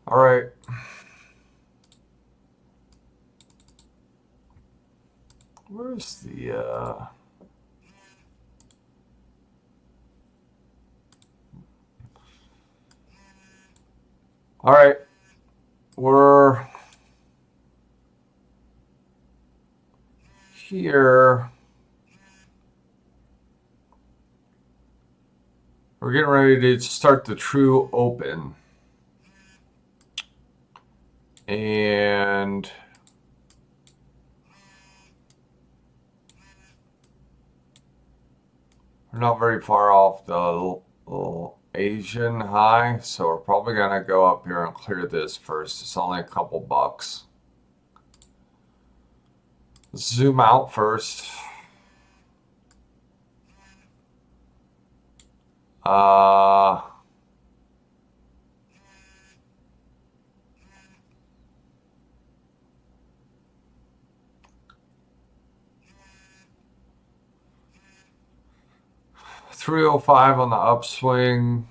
All right. Where's the All right. We're here. We're getting ready to start the true open. And we're not very far off the little Asian high, so we're probably gonna go up here and clear this first. It's only a couple bucks. Let's zoom out first. Uh 305 on the upswing.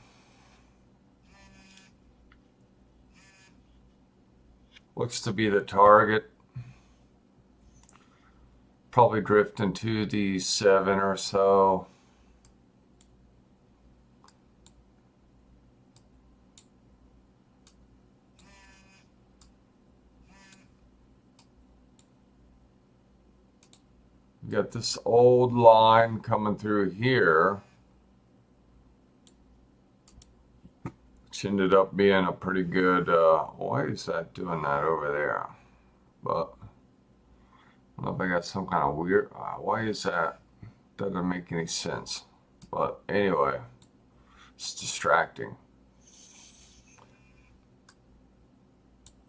Looks to be the target. Probably drift into the 7 or so. We got this old line coming through here, which ended up being a pretty good, why is that doing that over there? But I don't know if I got some kind of weird, why is that? Doesn't make any sense. But anyway, it's distracting.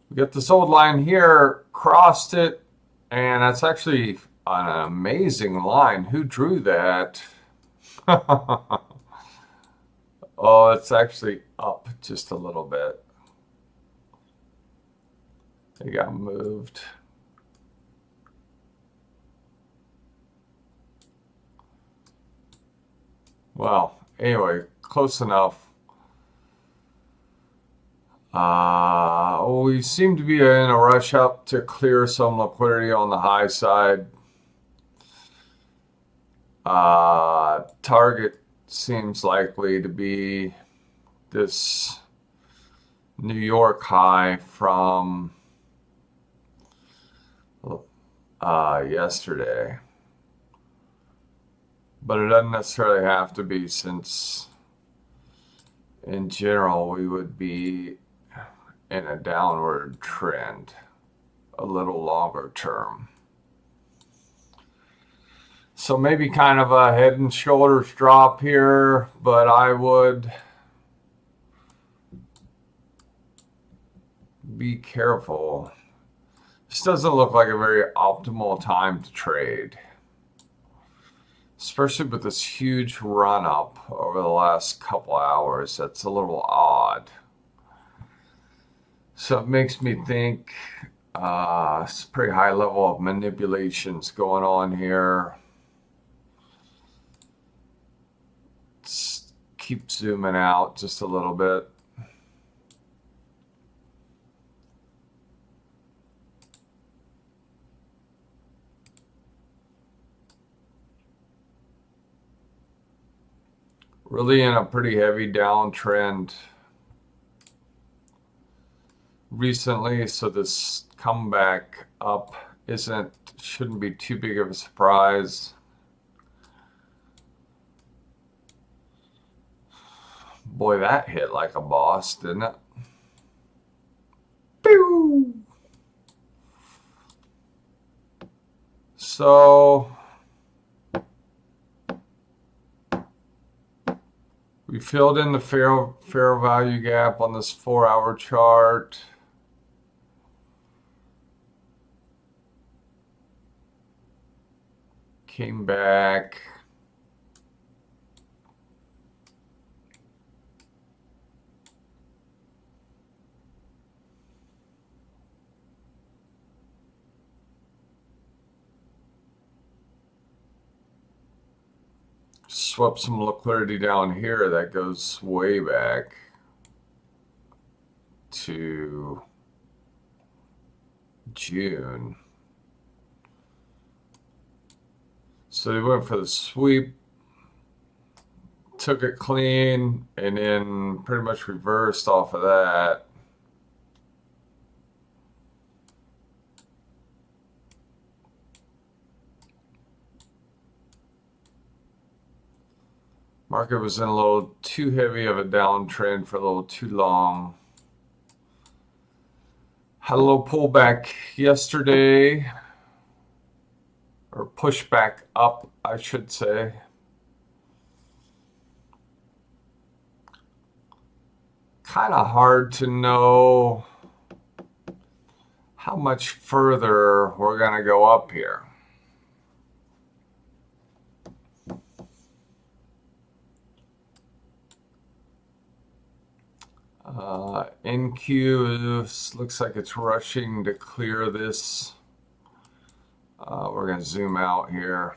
We got this old line here, crossed it, and that's actually an amazing line. Who drew that? Oh, it's actually up just a little bit. It got moved. Well, anyway, close enough. We seem to be in a rush up to clear some liquidity on the high side. Target seems likely to be this New York high from yesterday. But it doesn't necessarily have to be, since in general we would be in a downward trend a little longer term. So maybe kind of a head and shoulders drop here, but I would be careful. This doesn't look like a very optimal time to trade, especially with this huge run up over the last couple hours. That's a little odd. So it makes me think it's a pretty high level of manipulations going on here. Let's keep zooming out just a little bit. Really in a pretty heavy downtrend recently, so this comeback up shouldn't be too big of a surprise. Boy, that hit like a boss, didn't it? Pew! So we filled in the fair value gap on this 4-hour chart. Came back. Swept some liquidity down here that goes way back to June. So they went for the sweep, took it clean, and then pretty much reversed off of that. Market was in a little too heavy of a downtrend for a little too long. Had a little pullback yesterday, or pushback up, I should say. Kind of hard to know how much further we're going to go up here. NQ looks like it's rushing to clear this. We're going to zoom out here.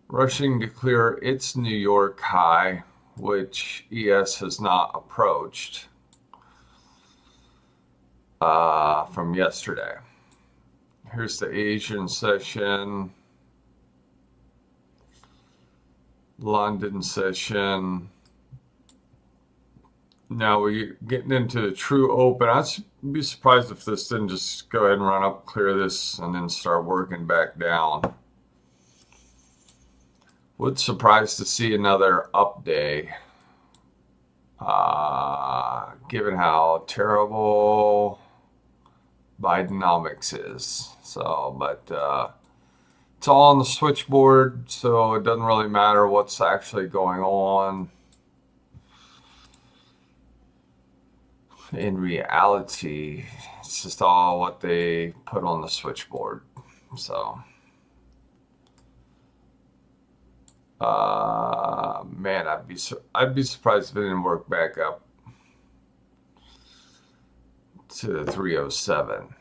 Rushing to clear its New York high, which ES has not approached from yesterday. Here's the Asian session. London session. Now we're getting into the true open. I'd be surprised if this didn't just go ahead and run up, clear this, and then start working back down. Would surprise to see another up day, given how terrible Bidenomics is. So, but it's all on the switchboard, so it doesn't really matter what's actually going on. In reality, it's just all what they put on the switchboard. So, man, I'd be surprised if it didn't work back up to the 307.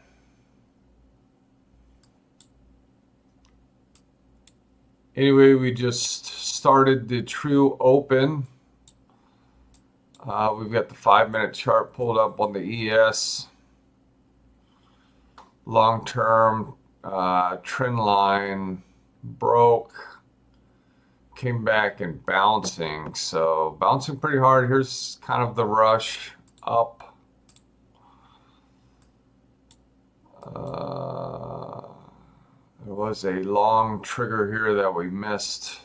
Anyway, we just started the true open. We've got the 5-minute chart pulled up on the ES. Long-term trend line broke, came back and bouncing. So bouncing pretty hard. Here's kind of the rush up. There was a long trigger here that we missed.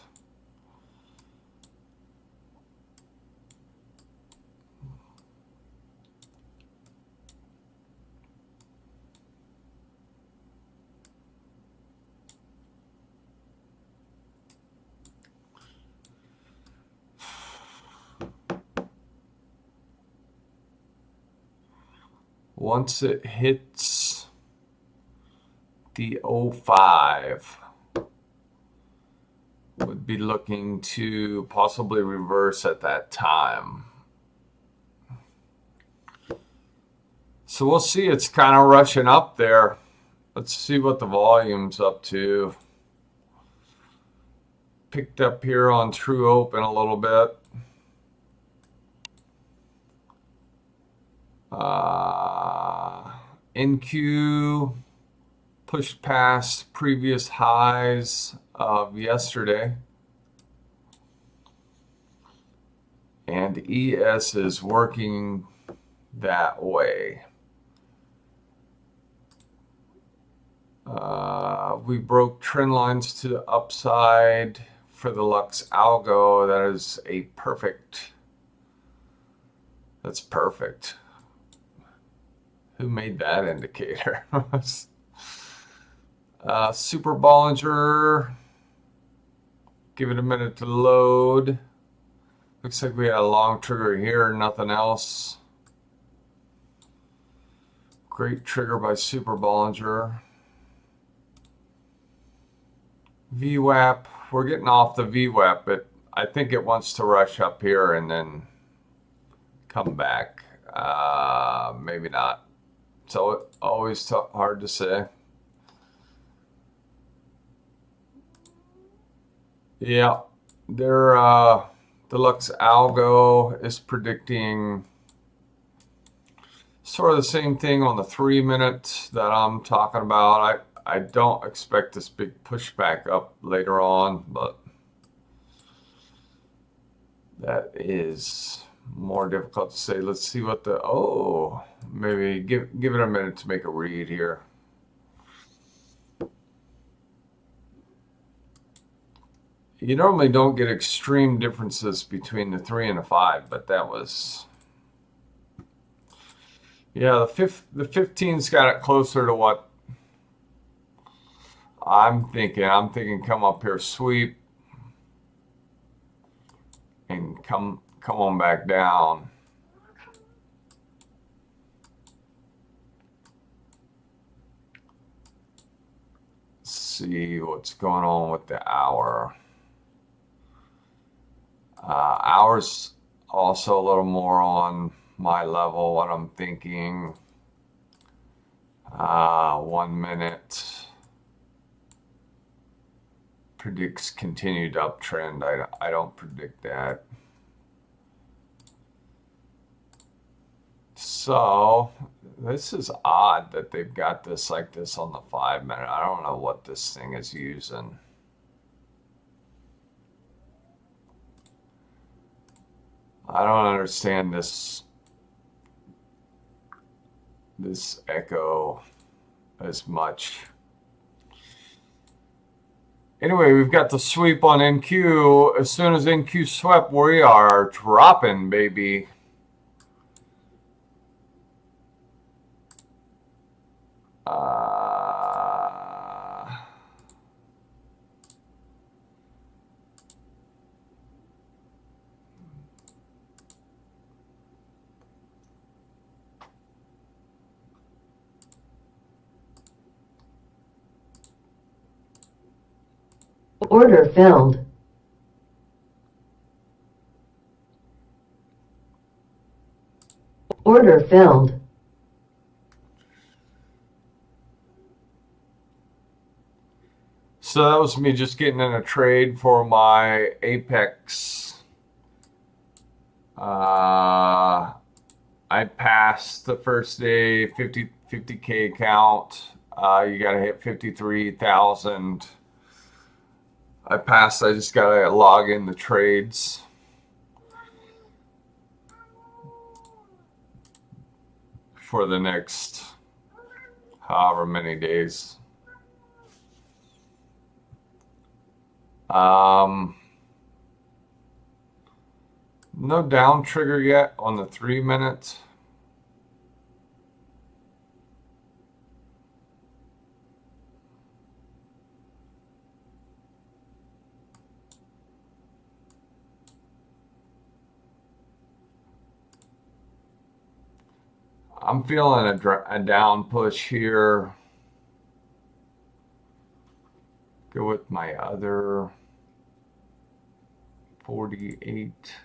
Once it hits the 05, would be looking to possibly reverse at that time. So we'll see. It's kind of rushing up there. Let's see what the volume's up to. Picked up here on true open a little bit. NQ pushed past previous highs of yesterday. And ES is working that way. We broke trend lines to the upside for the Lux Algo. That is a perfect. That's perfect. Who made that indicator? Super Bollinger. Give it a minute to load. Looks like we had a long trigger here, nothing else. Great trigger by Super Bollinger. VWAP. We're getting off the VWAP, but I think it wants to rush up here and then come back. Maybe not. So always hard to say. Yeah, Their deluxe algo is predicting sort of the same thing on the 3 minute that I'm talking about. I don't expect this big pushback up later on, but that is more difficult to say. Let's see what the, oh, maybe give it a minute to make a read here. You normally don't get extreme differences between the 3 and the 5, but that was, yeah, the 15's got it closer to what I'm thinking. I'm thinking come up here, sweep, and come on back down. See what's going on with the hour. Hours also a little more on my level, what I'm thinking. 1 minute predicts continued uptrend. I don't predict that. So this is odd that they've got this like this on the 5 minute. I don't know what this thing is using. I don't understand this echo as much. Anyway, we've got the sweep on NQ. As soon as NQ swept, we are dropping, baby. Order filled. Order filled. So that was me just getting in a trade for my Apex. I passed the first day 50K account. You got to hit 53,000. I passed. I just got to log in the trades. For the next however many days. No down trigger yet on the 3 minute. I'm feeling a down push here. Go with my other 48.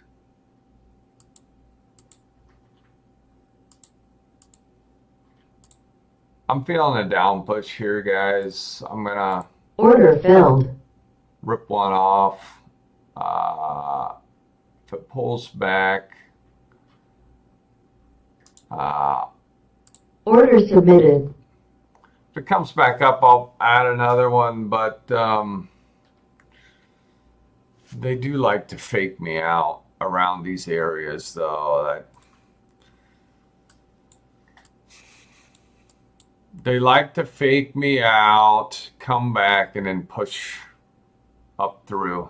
I'm feeling a down push here, guys. I'm gonna Order filled. rip one off. If it pulls back, Order submitted. if it comes back up, I'll add another one, but they do like to fake me out around these areas, though. They like to fake me out, come back, and then push up through.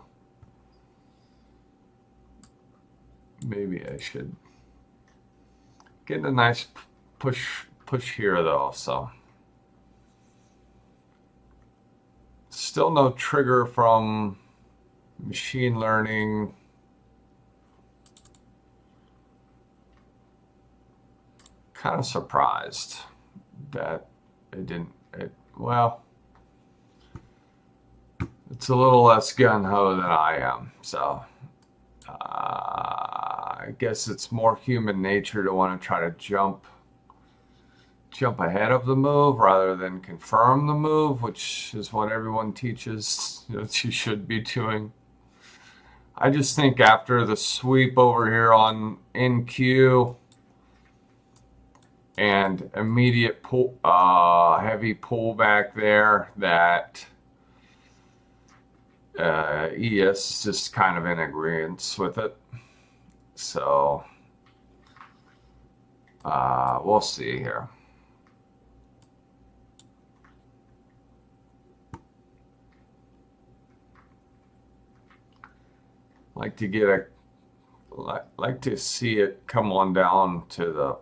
Maybe I should get a nice push here, though. So still no trigger from machine learning. Kind of surprised that it didn't. Well, it's a little less gung-ho than I am, so I guess it's more human nature to want to try to jump ahead of the move rather than confirm the move, which is what everyone teaches that you should be doing. I just think after the sweep over here on NQ and immediate pull, heavy pullback there, that ES is just kind of in agreement with it. So we'll see here. Like to get a like to see it come on down to the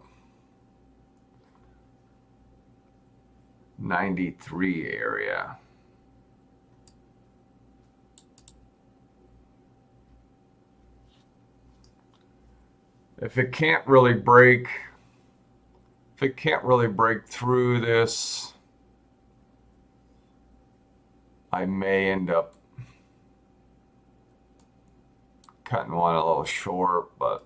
93 area. If it can't really break through this, I may end up cutting one a little short, but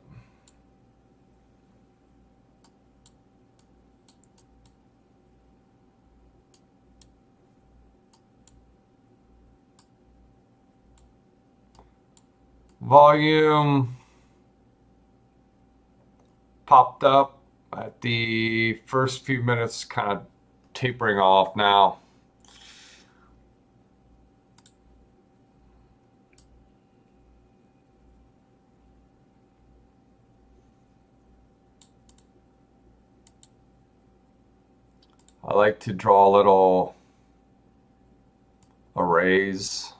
volume popped up at the first few minutes, kind of tapering off now. I like to draw little arrays.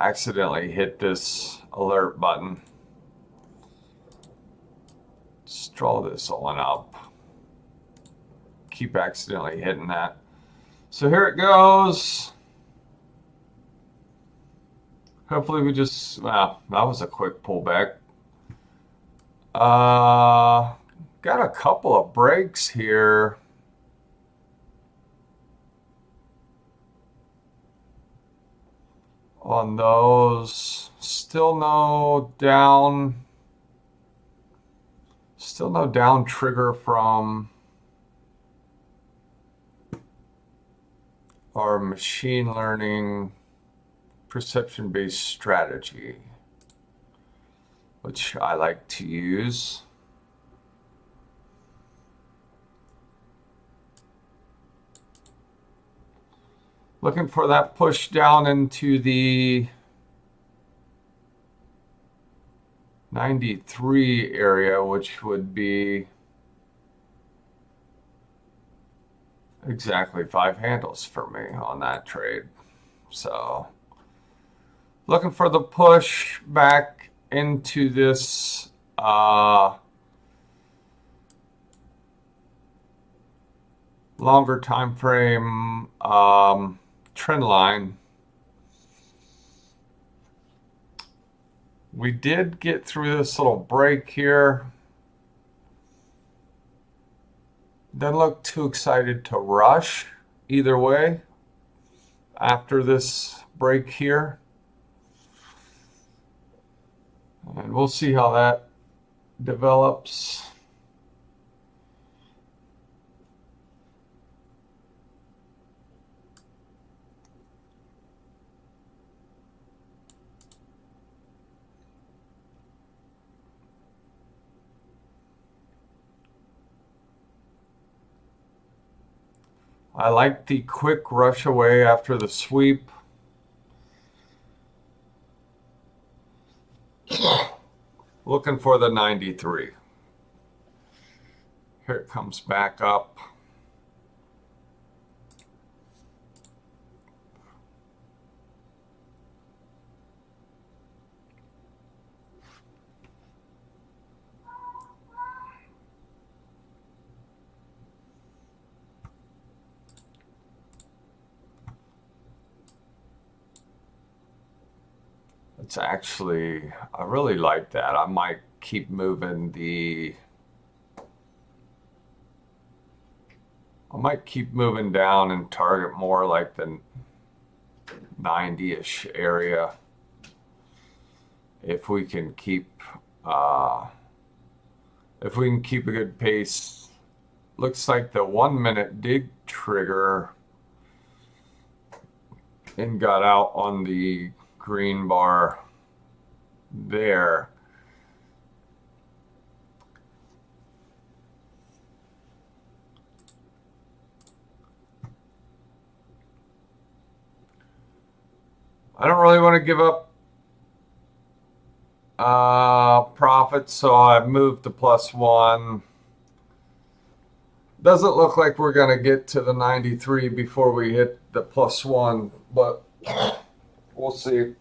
Accidentally hit this alert button. Just draw this one up. Keep accidentally hitting that. So here it goes. Hopefully we just, well, that was a quick pullback. Got a couple of breaks here. On those, still no down trigger from our machine learning perception-based strategy, which I like to use. Looking for that push down into the 93 area, which would be exactly 5 handles for me on that trade. So looking for the push back into this longer time frame trend line. We did get through this little break here. Doesn't look too excited to rush either way after this break here. And we'll see how that develops. I like the quick rush away after the sweep. Looking for the 93. Here it comes back up. It's actually, I really like that. I might keep moving the I might keep moving down and target more like the 90-ish area if we can keep uh, if we can keep a good pace. Looks like the 1 minute did trigger and got out on the green bar there. I don't really want to give up profits, so I moved to +1. Doesn't look like we're going to get to the 93 before we hit the +1, but we'll see.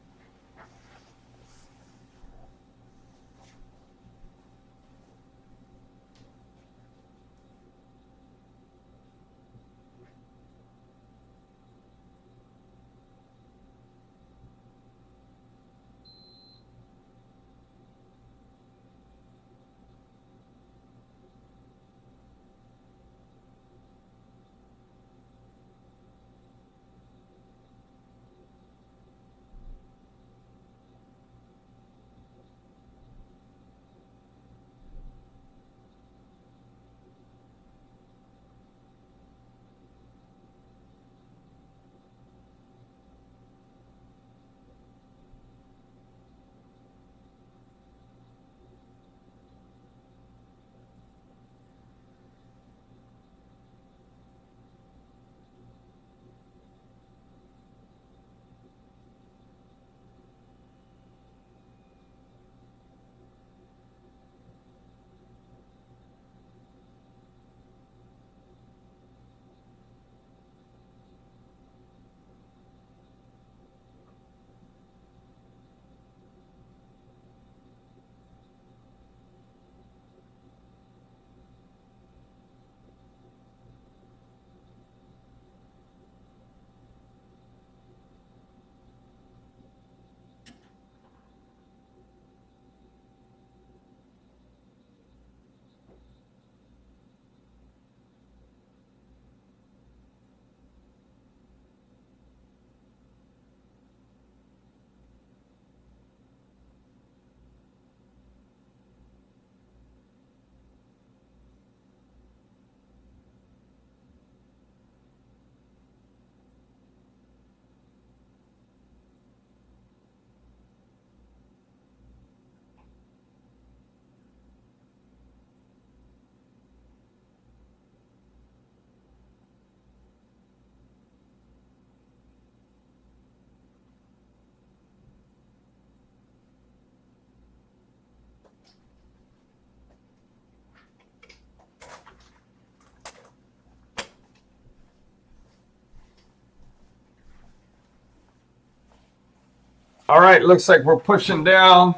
All right, looks like we're pushing down.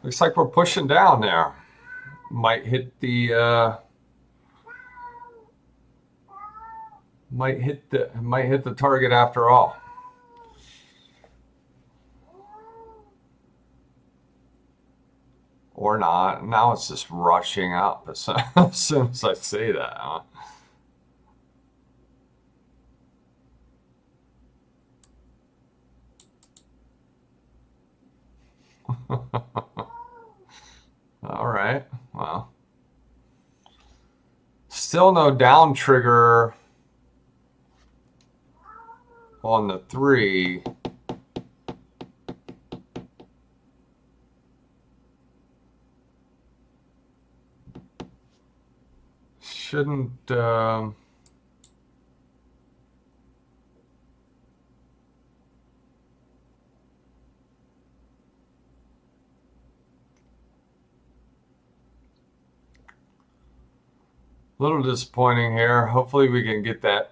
Looks like we're pushing down there. Might hit the might hit the target after all. Or not. Now it's just rushing up as soon as I say that. Huh? All right. Well, still no down trigger on the 3. Shouldn't. A little disappointing here. Hopefully we can get that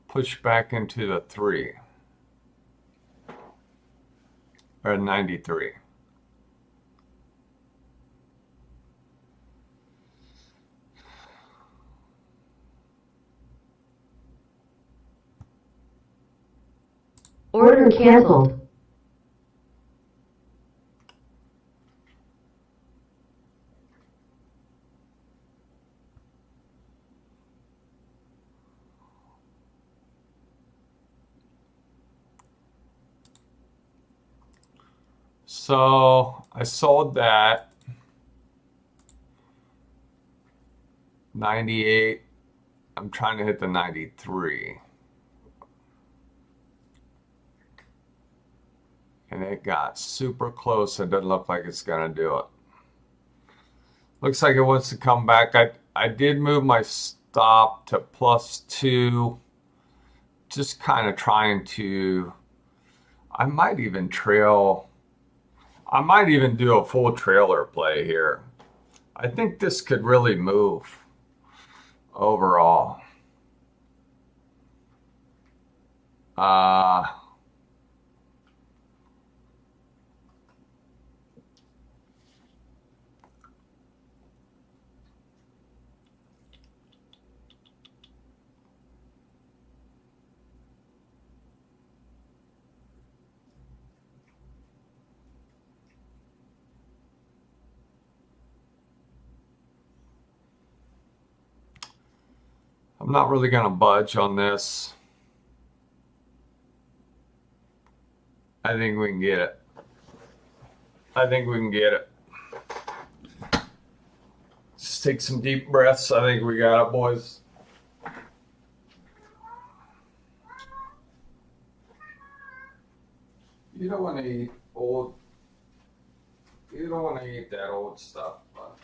pushed back into the 3 or 93. Order canceled. So I sold that 98. I'm trying to hit the 93. And it got super close. It doesn't look like it's going to do it. Looks like it wants to come back. I did move my stop to +2. Just kind of trying to, I might even trail, I might even do a full trailer play here. I think this could really move overall. Uh, I'm not really going to budge on this. I think we can get it. I think we can get it. Just take some deep breaths. I think we got it, boys. You don't want to eat old. You don't want to eat that old stuff. But.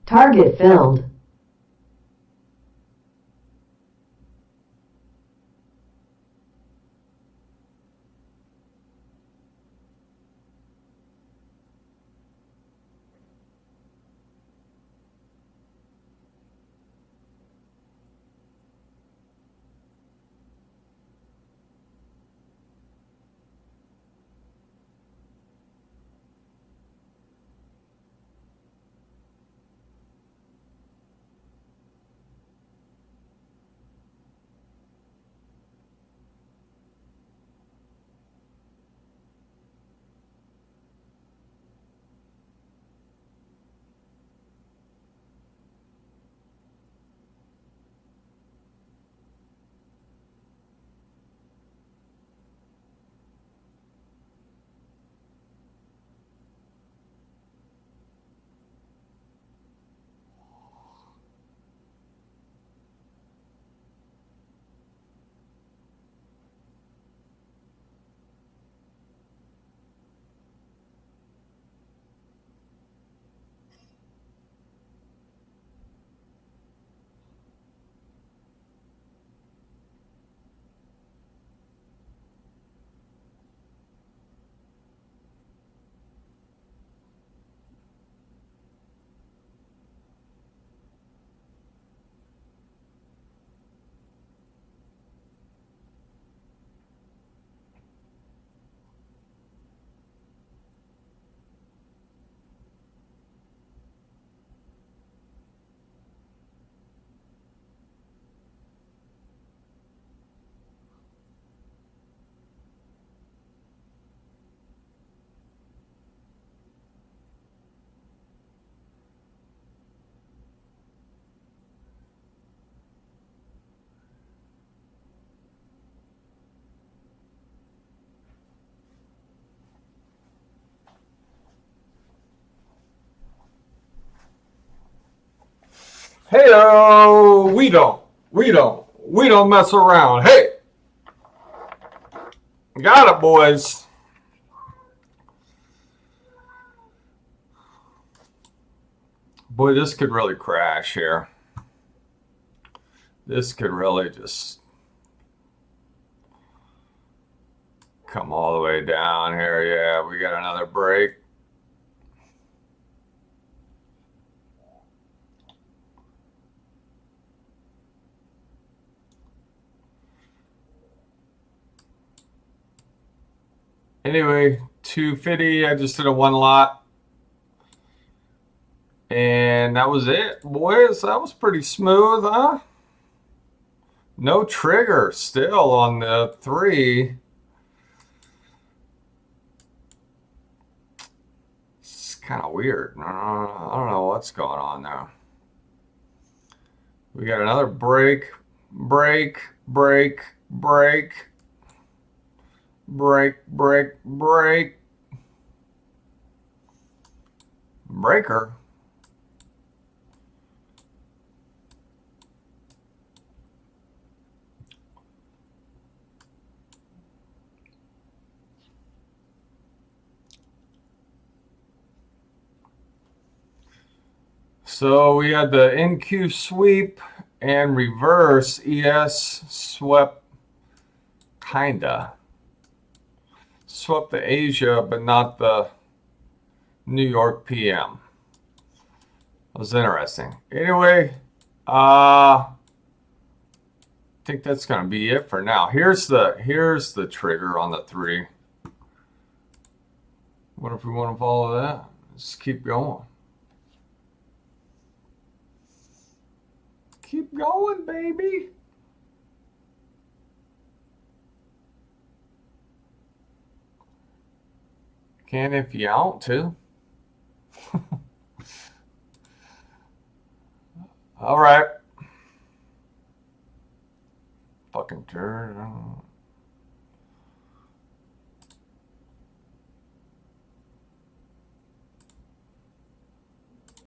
Target filled. Hey, we don't mess around. Hey, Got it, boys. Boy, this could really crash here. This could really just come all the way down here. Yeah, we got another break. Anyway, 250. I just did a one lot. And that was it, boys. That was pretty smooth, huh? No trigger still on the 3. It's kind of weird. I don't know what's going on there. We got another break, break, break, break, break, break, break, breaker. So we had the NQ sweep and reverse ES swept, kinda. Swept the Asia, but not the New York PM. That was interesting. Anyway, I think that's gonna be it for now. Here's the trigger on the 3. What if we want to follow that? Just keep going. Keep going, baby. Can if you want to. All right. Fucking turn.